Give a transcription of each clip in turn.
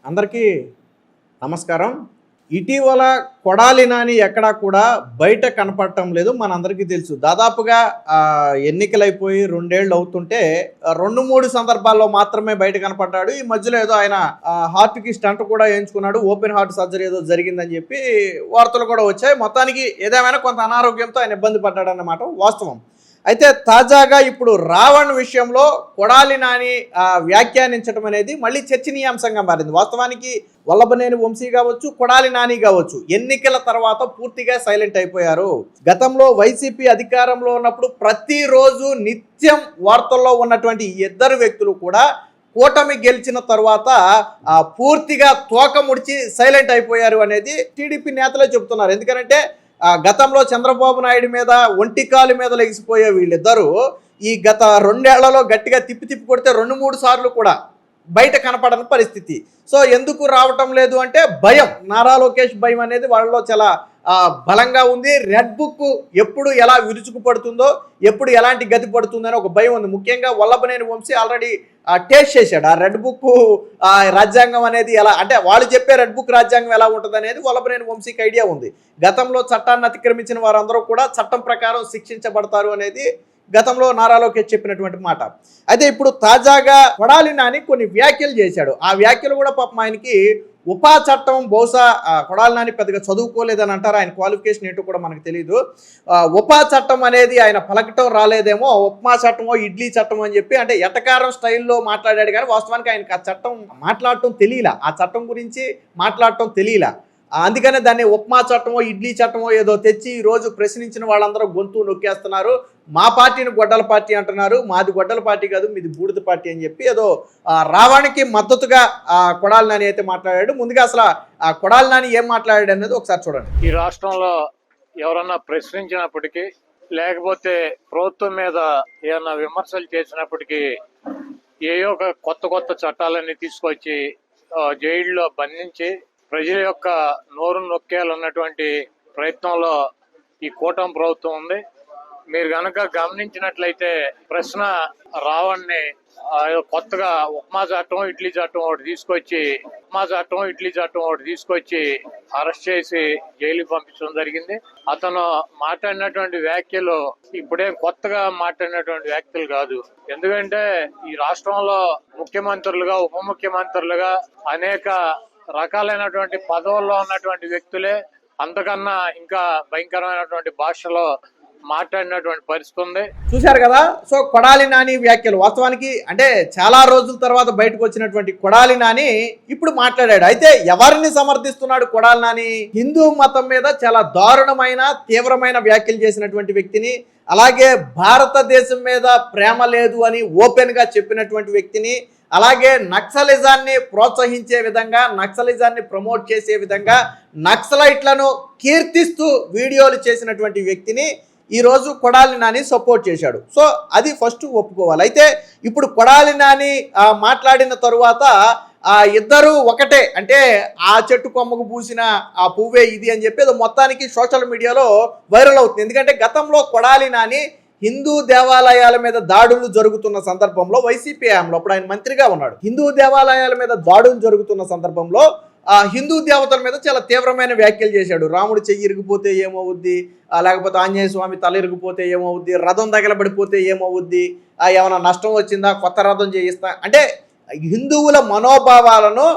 అందరికీ నమస్కారం. ఇటీవల కొడాలి నాని ఎక్కడా కూడా బయట కనపడటం లేదు. మనందరికీ తెలుసు. దాదాపుగా ఎన్నికలైపోయి 2 ఏళ్ళు అవుతుంటే 2-3 సందర్భాల్లో మాత్రమే బయట కనపడ్డాడు. ఈ మధ్యలో ఏదో ఆయన హార్ట్కి స్టంట్ కూడా వేయించుకున్నాడు. ఓపెన్ హార్ట్ సర్జరీ ఏదో జరిగిందని చెప్పి వార్తలు కూడా వచ్చాయి. మొత్తానికి ఏదేమైనా కొంత అనారోగ్యంతో ఆయన ఇబ్బంది పడ్డాడన్నమాట వాస్తవం. అయితే తాజాగా ఇప్పుడు రావణ్ విషయంలో కొడాలి నాని వ్యాఖ్యానించడం అనేది మళ్ళీ చర్చనీయాంశంగా మారింది. వాస్తవానికి వల్లభనేని వంశీ కావచ్చు, కొడాలి నాని కావచ్చు, ఎన్నికల తర్వాత పూర్తిగా సైలెంట్ అయిపోయారు. గతంలో వైసీపీ అధికారంలో ఉన్నప్పుడు ప్రతిరోజు నిత్యం వార్తల్లో ఉన్నటువంటి ఇద్దరు వ్యక్తులు కూడా కూటమి గెలిచిన తర్వాత పూర్తిగా తోక ముడిచి సైలెంట్ అయిపోయారు అనేది టీడీపీ నేతలే చెబుతున్నారు. ఎందుకంటే గతంలో చంద్రబాబు నాయుడు మీద ఒంటికాలు మీద లెగిసిపోయే వీళ్ళిద్దరూ ఈ గత 2 ఏళ్లలో గట్టిగా తిప్పి కొడితే 2-3 సార్లు కూడా బయట కనపడని పరిస్థితి. సో ఎందుకు రావటం లేదు అంటే భయం, నారా లోకేష్ భయం అనేది వాళ్ళలో చాలా బలంగా ఉంది. రెడ్ బుక్ ఎప్పుడు ఎలా విరుచుకుపడుతుందో, ఎప్పుడు ఎలాంటి గతి పడుతుందని ఒక భయం ఉంది. ముఖ్యంగా వల్లభనేని వంశీ ఆల్రెడీ టేస్ట్ చేశాడు. ఆ రెడ్ బుక్ రాజ్యాంగం అనేది ఎలా అంటే వాళ్ళు చెప్పే రెడ్ బుక్ రాజ్యాంగం ఎలా ఉంటుంది అనేది వల్లభనేని వంశీకి ఐడియా ఉంది. గతంలో చట్టాన్ని అతిక్రమించిన వారందరూ కూడా చట్టం ప్రకారం శిక్షించబడతారు అనేది గతంలో నారా లోకేష్ చెప్పినటువంటి మాట. అయితే ఇప్పుడు తాజాగా కొడాలి నాని కొన్ని వ్యాఖ్యలు చేశాడు. ఆ వ్యాఖ్యలు కూడా పాపం ఆయనకి ఉపా చట్టం బహుశా కొడాలి నాని పెద్దగా చదువుకోలేదని అంటారు. ఆయన క్వాలిఫికేషన్ ఏంటో కూడా మనకు తెలియదు. ఉపా చట్టం అనేది ఆయన పలకటం రాలేదేమో, ఉప్మా చట్టమో ఇడ్లీ చట్టం అని చెప్పి అంటే ఎటకారం స్టైల్లో మాట్లాడాడు. కానీ వాస్తవానికి ఆయనకు ఆ చట్టం మాట్లాడటం తెలియలా, ఆ చట్టం గురించి మాట్లాడటం తెలియలా. అందుకనే దాన్ని ఉప్మా చట్టమో ఇడ్లీ చట్టమో ఏదో తెచ్చి ఈరోజు ప్రశ్నించిన వాళ్ళందరూ గొంతు నొక్కేస్తున్నారు. మా పార్టీని గొడ్డల పార్టీ అంటున్నారు. మాది గొడ్డల పార్టీ కాదు, మీది బూడిద పార్టీ అని చెప్పి ఏదో రావణ్కి మద్దతుగా కొడాలి నాని అయితే మాట్లాడాడు. ముందుగా అసలు కొడాలి నాని ఏం మాట్లాడాడు అనేది ఒకసారి చూడండి. ఈ రాష్ట్రంలో ఎవరన్నా ప్రశ్నించినప్పటికీ లేకపోతే ప్రభుత్వం మీద ఏమన్నా విమర్శలు చేసినప్పటికీ ఏయో ఒక కొత్త చట్టాలన్నీ తీసుకొచ్చి జైల్లో బంధించి ప్రజల యొక్క నోరు నొక్కేయాలన్నటువంటి ప్రయత్నంలో ఈ కూటమి ప్రభుత్వం ఉంది. మీరు గనక గమనించినట్లయితే ప్రశ్న రావణ్ణి కొత్తగా ఉప్మా చట్టం ఇడ్లీ చట్టం ఒకటి తీసుకొచ్చి అరెస్ట్ చేసి జైలుకి పంపించడం జరిగింది. అతను మాట్లాడినటువంటి వ్యాఖ్యలు ఇప్పుడేం కొత్తగా మాట్లాడినటువంటి వ్యాఖ్యలు కాదు. ఎందుకంటే ఈ రాష్ట్రంలో ముఖ్యమంత్రులుగా ఉప ముఖ్యమంత్రులుగా అనేక రకాలైనటువంటి పదవుల్లో ఉన్నటువంటి వ్యక్తులే అంతకన్నా ఇంకా భయంకరమైనటువంటి భాషలో మాట్లాడినటువంటి పరిస్థితి ఉంది. చూశారు కదా. సో కొడాలి నాని వ్యాఖ్యలు వాస్తవానికి అంటే చాలా రోజుల తర్వాత బయటకు వచ్చినటువంటి కొడాలి నాని ఇప్పుడు మాట్లాడాడు. అయితే ఎవరిని సమర్థిస్తున్నాడు కొడాలి నాని? హిందూ మతం మీద చాలా దారుణమైన తీవ్రమైన వ్యాఖ్యలు చేసినటువంటి వ్యక్తిని, అలాగే భారతదేశం మీద ప్రేమ లేదు అని ఓపెన్ గా చెప్పినటువంటి వ్యక్తిని, అలాగే నక్సలిజాన్ని ప్రోత్సహించే విధంగా, నక్సలిజాన్ని ప్రమోట్ చేసే విధంగా నక్సలైట్లను కీర్తిస్తూ వీడియోలు చేసినటువంటి వ్యక్తిని ఈరోజు కొడాలి నాని సపోర్ట్ చేశాడు. సో అది ఫస్ట్ ఒప్పుకోవాలి. అయితే ఇప్పుడు కొడాలి నాని మాట్లాడిన తరువాత ఇద్దరు ఒకటే అంటే ఆ చెట్టు కొమ్మకు పూసిన ఆ పువ్వే ఇది అని చెప్పి మొత్తానికి సోషల్ మీడియాలో వైరల్ అవుతుంది. ఎందుకంటే గతంలో కొడాలి నాని హిందూ దేవాలయాల మీద దాడులు జరుగుతున్న సందర్భంలో వైసీపీ హయాంలో అప్పుడు ఆయన మంత్రిగా ఉన్నాడు. హిందూ దేవాలయాల మీద దాడులు జరుగుతున్న సందర్భంలో హిందూ దేవతల మీద చాలా తీవ్రమైన వ్యాఖ్యలు చేశాడు. రాముడు చెయ్యి ఇరిగిపోతే ఏమవుద్ది, లేకపోతే ఆంజనేయ స్వామి తల ఇరిగిపోతే ఏమవుద్ది, రథం తగలబడిపోతే ఏమవుద్ది, ఏమైనా నష్టం వచ్చిందా, కొత్త రథం చేయిస్తా అంటే హిందువుల మనోభావాలను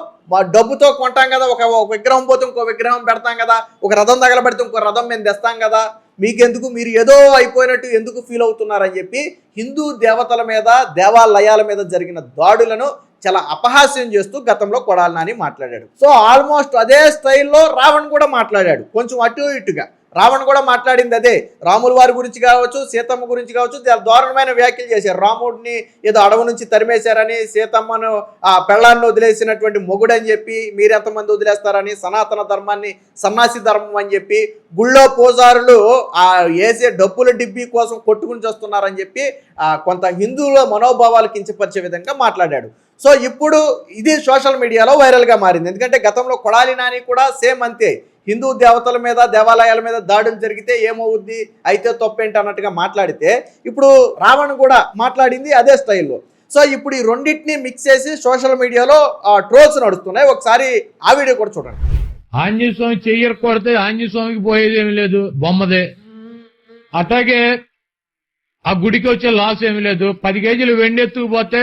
డబ్బుతో కొంటాం కదా. ఒక విగ్రహం పోతే ఇంకో విగ్రహం పెడతాం కదా, ఒక రథం తగలబడితే ఇంకో రథం మేము తెస్తాం కదా, మీకెందుకు, మీరు ఏదో అయిపోయినట్టు ఎందుకు ఫీల్ అవుతున్నారని చెప్పి హిందూ దేవతల మీద దేవాలయాల మీద జరిగిన దాడులను చాలా అపహాస్యం చేస్తూ గతంలో కొడాలి నాని మాట్లాడాడు. సో ఆల్మోస్ట్ అదే స్టైల్లో రావణ్ కూడా మాట్లాడాడు, కొంచెం అటు ఇటుగా. రావణ్ కూడా మాట్లాడింది అదే. రాముల వారి గురించి కావచ్చు, సీతమ్మ గురించి కావచ్చు, చాలా దారుణమైన వ్యాఖ్యలు చేశారు. రాముడిని ఏదో అడవి నుంచి తరిమేశారని, సీతమ్మను పెళ్ళాన్ని వదిలేసినటువంటి మొగుడని చెప్పి మీరెంతమంది వదిలేస్తారని, సనాతన ధర్మాన్ని సన్నాసి ధర్మం అని చెప్పి, గుళ్ళో పూజారులు వేసే డబ్బుల డిబ్బీ కోసం కొట్టుకుని చేస్తున్నారని చెప్పి కొంత హిందువుల మనోభావాలు కించపరిచే విధంగా మాట్లాడాడు. సో ఇప్పుడు ఇది సోషల్ మీడియాలో వైరల్గా మారింది. ఎందుకంటే గతంలో కొడాలి నాని కూడా సేమ్ అంతే. హిందూ దేవతల మీద దేవాలయాల మీద దాడులు జరిగితే ఏమవుద్ది, అయితే తప్పేంటి అన్నట్టుగా మాట్లాడితే ఇప్పుడు రావణ్ కూడా మాట్లాడింది అదే స్టైల్లో. సో ఇప్పుడు ఈ రెండింటిని మిక్స్ చేసి సోషల్ మీడియాలో ట్రోల్స్ నడుస్తున్నాయి. ఒకసారి ఆ వీడియో కూడా చూడండి. ఆంజనేయ స్వామి చెయ్యరు కొడితే ఆంజనేయ స్వామికి పోయేది ఏమి లేదు, బొమ్మదే. అట్లాగే ఆ గుడికి వచ్చే లాస్ ఏమి లేదు. 10 కేజీలు వెండి ఎత్తుకుపోతే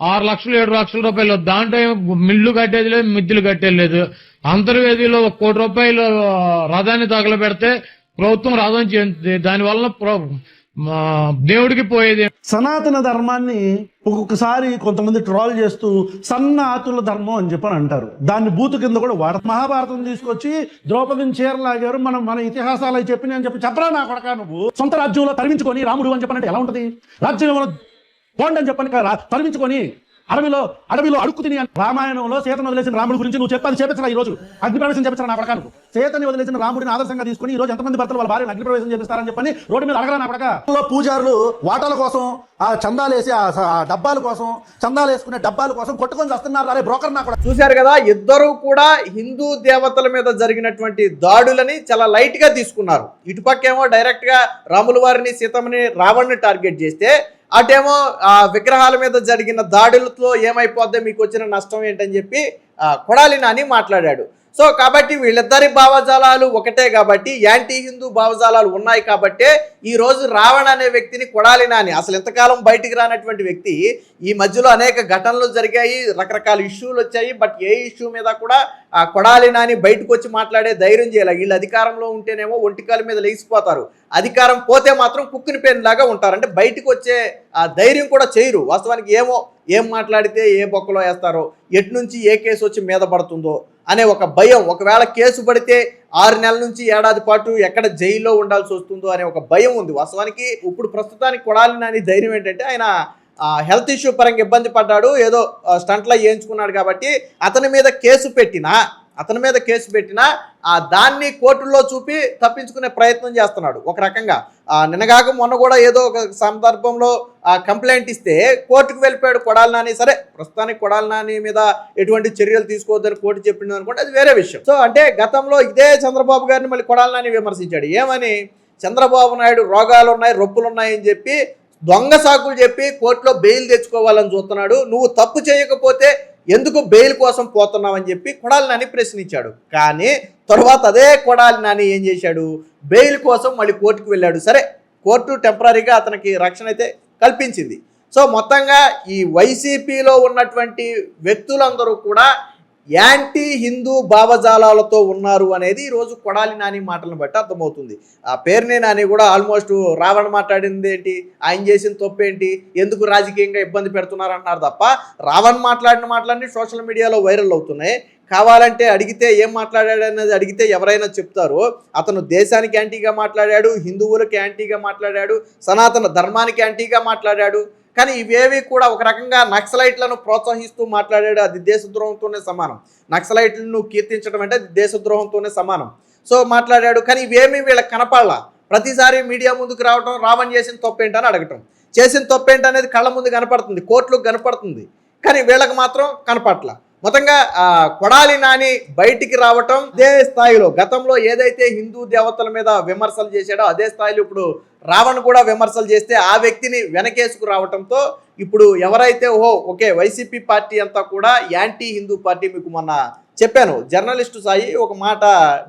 6 లక్షలు 7 లక్షల రూపాయలు, దాంట్లో మిల్లు కట్టేది లేదు, మిద్దులు కట్టేది లేదు. అంతర్వేదిలో 1 కోటి రూపాయలు రథాన్ని తగలబెడితే ప్రభుత్వం రథం చెందుతుంది, దానివల్ల దేవుడికి పోయేది. సనాతన ధర్మాన్ని ఒక్కొక్కసారి కొంతమంది ట్రోల్ చేస్తూ సన్నాతుల ధర్మం అని చెప్పని అంటారు. దాన్ని బూతు కింద కూడా వాడతారు. మహాభారతం తీసుకొచ్చి ద్రౌపదిని చీరలాగారు, మన ఇతిహాసాలు అవి చెప్పిన అని చెప్పరా నా కొడక, నువ్వు సొంత రాజ్యంలో తరిమించుకొని రాముడు అని చెప్పనంటే ఎలా ఉంటుంది? రాజ్యంలో పోండి అని చెప్పని తరిమించుకొని అడవిలో అడుక్కు తిని. రామాయణంలో సీతను వదిలేసిన రాముడి గురించి నువ్వు చెప్పాలి, చేపించరా ఈ రోజు అగ్నిప్రవేశం చేపించరా నా కొడక. నువ్వు సీతని వదిలేసిన రాముడిని ఆదర్శంగా తీసుకుని ఈ రోజు ఎంతమంది భర్తలు వాళ్ళ భార్యను అగ్నిప్రవేశం చేపిస్తారని చెప్పని రోడ్డు మీద అడగరా నా కొడక. పూజారులు వాటాల కోసం, ఆ చందాలేసి ఆ డబ్బాల కోసం, చందాలు వేసుకునే డబ్బాల కోసం కొట్టుకొని వస్తున్నారు. అరే బ్రోకర్ నా కొడక. చూశారు కదా, ఇద్దరు కూడా హిందూ దేవతల మీద జరిగినటువంటి దాడులని చాలా లైట్ గా తీసుకున్నారు. ఇటుపక్కేమో డైరెక్ట్ గా రాముల వారిని, సీతమ్మని, రావణ్ని టార్గెట్ చేస్తే, అటేమో ఆ విగ్రహాల మీద జరిగిన దాడులతో ఏమైపోద్దో, మీకు వచ్చిన నష్టం ఏంటని చెప్పి కొడాలి నాని మాట్లాడాడు. సో కాబట్టి వీళ్ళిద్దరి భావజాలాలు ఒకటే కాబట్టి, యాంటీ హిందూ భావజాలాలు ఉన్నాయి కాబట్టే ఈ రోజు రావణ అనే వ్యక్తిని కొడాలి నాని, అసలు ఇంతకాలం బయటికి రానటువంటి వ్యక్తి, ఈ మధ్యలో అనేక ఘటనలు జరిగాయి, రకరకాల ఇష్యూలు వచ్చాయి, బట్ ఏ ఇష్యూ మీద కూడా కొడాలి నాని బయటకు వచ్చి మాట్లాడే ధైర్యం చేయాలి. వీళ్ళు అధికారంలో ఉంటేనేమో ఒంటికాల మీద లేచిపోతారు, అధికారం పోతే మాత్రం కుక్కిని పేరులాగా ఉంటారు. అంటే బయటకు వచ్చే ధైర్యం కూడా చేయరు. వాస్తవానికి ఏం మాట్లాడితే ఏ బొక్కలో వేస్తారో, ఎటు నుంచి ఏ కేసు వచ్చి మీద పడుతుందో అనే ఒక భయం, ఒకవేళ కేసు పడితే 6 నెలల నుంచి ఏడాది పాటు ఎక్కడ జైల్లో ఉండాల్సి వస్తుందో అనే ఒక భయం ఉంది. వాస్తవానికి ఇప్పుడు ప్రస్తుతానికి కొడాలి నాని ధైర్యం ఏంటంటే, ఆయన హెల్త్ ఇష్యూ పరంగా ఇబ్బంది పడ్డాడు, ఏదో స్టంట్లో చేయించుకున్నాడు కాబట్టి అతని మీద కేసు పెట్టినా దాన్ని కోర్టుల్లో చూపి తప్పించుకునే ప్రయత్నం చేస్తున్నాడు. ఒక రకంగా నిన్నగాక మొన్న కూడా ఏదో ఒక సందర్భంలో కంప్లైంట్ ఇస్తే కోర్టుకు వెళ్ళిపోయాడు కొడాలి నాని. సరే, ప్రస్తుతానికి కొడాలి నాని మీద ఎటువంటి చర్యలు తీసుకోవద్దని కోర్టు చెప్పింది అనుకుంటే అది వేరే విషయం. సో అంటే గతంలో ఇదే చంద్రబాబు గారిని మళ్ళీ కొడాలి నాని విమర్శించాడు. ఏమని? చంద్రబాబు నాయుడు రోగాలు ఉన్నాయి, రొప్పులు ఉన్నాయని చెప్పి దొంగ సాకులు చెప్పి కోర్టులో బెయిల్ తెచ్చుకోవాలని చూస్తున్నాడు. నువ్వు తప్పు చేయకపోతే ఎందుకు బెయిల్ కోసం పోతున్నావని చెప్పి కొడాలి నాని ప్రశ్నించాడు. కానీ తర్వాత అదే కొడాలి నాని ఏం చేశాడు? బెయిల్ కోసం మళ్ళీ కోర్టుకు వెళ్ళాడు. సరే, కోర్టు టెంపరీగా అతనికి రక్షణ అయితే కల్పించింది. సో మొత్తంగా ఈ వైసీపీలో ఉన్నటువంటి వ్యక్తులందరూ కూడా యాంటీ హిందూ భావజాలాలతో ఉన్నారు అనేది ఈరోజు కొడాలి నాని మాటలను బట్టి అర్థమవుతుంది. పేరునే నాని కూడా ఆల్మోస్ట్ రావణ మాట్లాడింది ఏంటి, ఆయన చేసిన తప్పేంటి, ఎందుకు రాజకీయంగా ఇబ్బంది పెడుతున్నారు అంటున్నారు తప్ప, రావణ్ మాట్లాడిన మాటలన్నీ సోషల్ మీడియాలో వైరల్ అవుతున్నాయి. కావాలంటే అడిగితే ఏం మాట్లాడాడు అనేది అడిగితే ఎవరైనా చెప్తారు. అతను దేశానికి యాంటీగా మాట్లాడాడు, హిందువులకు యాంటీగా మాట్లాడాడు, సనాతన ధర్మానికి యాంటీగా మాట్లాడాడు. కానీ ఇవేవి కూడా ఒక రకంగా నక్సలైట్లను ప్రోత్సహిస్తూ మాట్లాడాడు. అది దేశద్రోహంతోనే సమానం. నక్సలైట్లను కీర్తించడం అంటే అది దేశద్రోహంతోనే సమానం. సో మాట్లాడాడు. కానీ ఇవేమీ వీళ్ళకి కనపడాల. ప్రతిసారి మీడియా ముందుకు రావటం, రావణ్ చేసిన తప్పేంటని అడగటం, చేసిన తప్పేంటి అనేది కళ్ళ ముందు కనపడుతుంది, కోర్టులకు కనపడుతుంది. కానీ వీళ్ళకి మాత్రం కనపట్ల. మొత్తంగా కొడాలి నాని బయటికి రావటం అదే స్థాయిలో గతంలో ఏదైతే హిందూ దేవతల మీద విమర్శలు చేశాడో అదే స్థాయిలో ఇప్పుడు రావణ్ కూడా విమర్శలు చేస్తే ఆ వ్యక్తిని వెనకేసుకు రావటంతో ఇప్పుడు ఎవరైతే ఓకే వైసీపీ పార్టీ అంతా కూడా యాంటీ హిందూ పార్టీ, మీకు మొన్న చెప్పాను జర్నలిస్టు సాయి ఒక మాట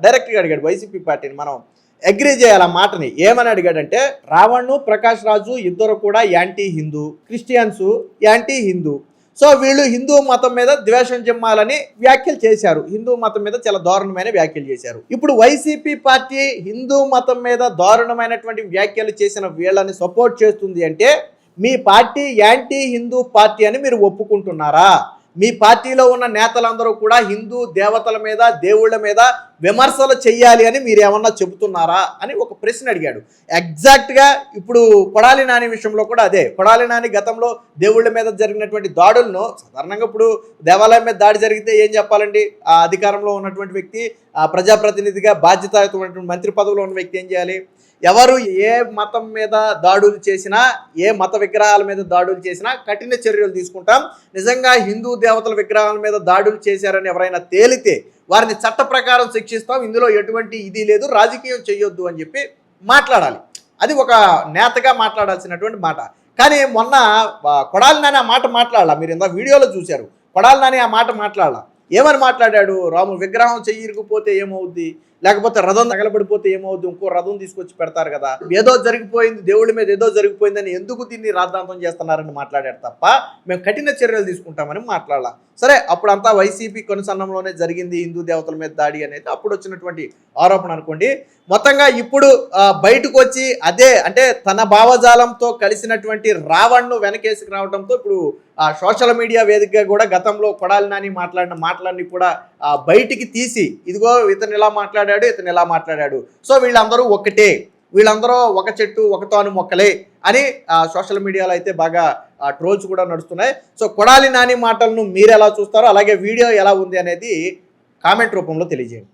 డైరెక్ట్గా అడిగాడు వైసీపీ పార్టీని, మనం అగ్రీ చేయాలి ఆ మాటని. ఏమని అడిగాడంటే, రావణ్, ప్రకాష్ రాజు ఇద్దరు కూడా anti Hindu, Christians anti Hindu. So వీళ్ళు హిందూ మతం మీద ద్వేషం చెమ్మాలని వ్యాఖ్యలు చేశారు, హిందూ మతం మీద చాలా దారుణమైన వ్యాఖ్యలు చేశారు. ఇప్పుడు వైసీపీ పార్టీ హిందూ మతం మీద దారుణమైనటువంటి వ్యాఖ్యలు చేసిన వీళ్ళని సపోర్ట్ చేస్తుంది అంటే మీ పార్టీ యాంటీ హిందూ పార్టీ అని మీరు ఒప్పుకుంటున్నారా? మీ పార్టీలో ఉన్న నేతలందరూ కూడా హిందూ దేవతల మీద, దేవుళ్ళ మీద విమర్శలు చెయ్యాలి అని మీరు ఏమన్నా చెబుతున్నారా అని ఒక ప్రశ్న అడిగాడు. ఎగ్జాక్ట్గా ఇప్పుడు కొడాలి నాని విషయంలో కూడా అదే. కొడాలి నాని గతంలో దేవుళ్ళ మీద జరిగినటువంటి దాడులను, సాధారణంగా ఇప్పుడు దేవాలయం మీద దాడి జరిగితే ఏం చెప్పాలండి? ఆ అధికారంలో ఉన్నటువంటి వ్యక్తి, ప్రజాప్రతినిధిగా బాధ్యతాయుతమైనటువంటి మంత్రి పదవిలో ఉన్న వ్యక్తి ఏం చేయాలి? ఎవరు ఏ మతం మీద దాడులు చేసినా, ఏ మత విగ్రహాల మీద దాడులు చేసినా కఠిన చర్యలు తీసుకుంటాం. నిజంగా హిందూ దేవతల విగ్రహాల మీద దాడులు చేశారని ఎవరైనా తేలితే వారిని చట్ట ప్రకారం శిక్షిస్తాం, ఇందులో ఎటువంటి ఇది లేదు, రాజకీయం చేయొద్దు అని చెప్పి మాట్లాడాలి. అది ఒక నేతగా మాట్లాడాల్సినటువంటి మాట. కానీ మొన్న కొడాలి నాని ఆ మాట మాట్లాడాల, మీరు ఇందా వీడియోలో చూశారు. కొడాలి నాని ఆ మాట మాట్లాడాల. ఏమని మాట్లాడాడు? రాము విగ్రహం చెయ్యి ఇరిగిపోతే ఏమవుద్ది, లేకపోతే రథం తగలబడిపోతే ఏమవుద్ది, ఇంకో రథం తీసుకొచ్చి పెడతారు కదా, ఏదో జరిగిపోయింది, దేవుడి మీద ఏదో జరిగిపోయిందని ఎందుకు దీన్ని రాద్ధాంతం చేస్తున్నారని మాట్లాడారు తప్ప మేము కఠిన చర్యలు తీసుకుంటామని మాట్లాడాల. సరే, అప్పుడంతా వైసీపీ కొనసన్నంలోనే జరిగింది హిందూ దేవతల మీద దాడి అనేది అప్పుడు వచ్చినటువంటి ఆరోపణ అనుకోండి. మొత్తంగా ఇప్పుడు బయటకు వచ్చి అదే అంటే తన భావజాలంతో కలిసినటువంటి రావణ్ను వెనకేసుకు రావడంతో ఇప్పుడు సోషల్ మీడియా వేదికగా కూడా గతంలో కొడాలి నాని మాట్లాడిన మాటలన్నీ కూడా బయటికి తీసి ఇదిగో ఇతను ఇలా మాట్లాడాడు, ఇతను ఇలా మాట్లాడాడు, సో వీళ్ళందరూ ఒకటే, వీళ్ళందరూ ఒక చెట్టు ఒక తాను మొక్కలే అని సోషల్ మీడియాలో అయితే బాగా ట్రోల్స్ కూడా నడుస్తున్నాయి. సో కొడాలి నాని మాటలను మీరు ఎలా చూస్తారో, అలాగే వీడియో ఎలా ఉంది అనేది కామెంట్ రూపంలో తెలియజేయండి.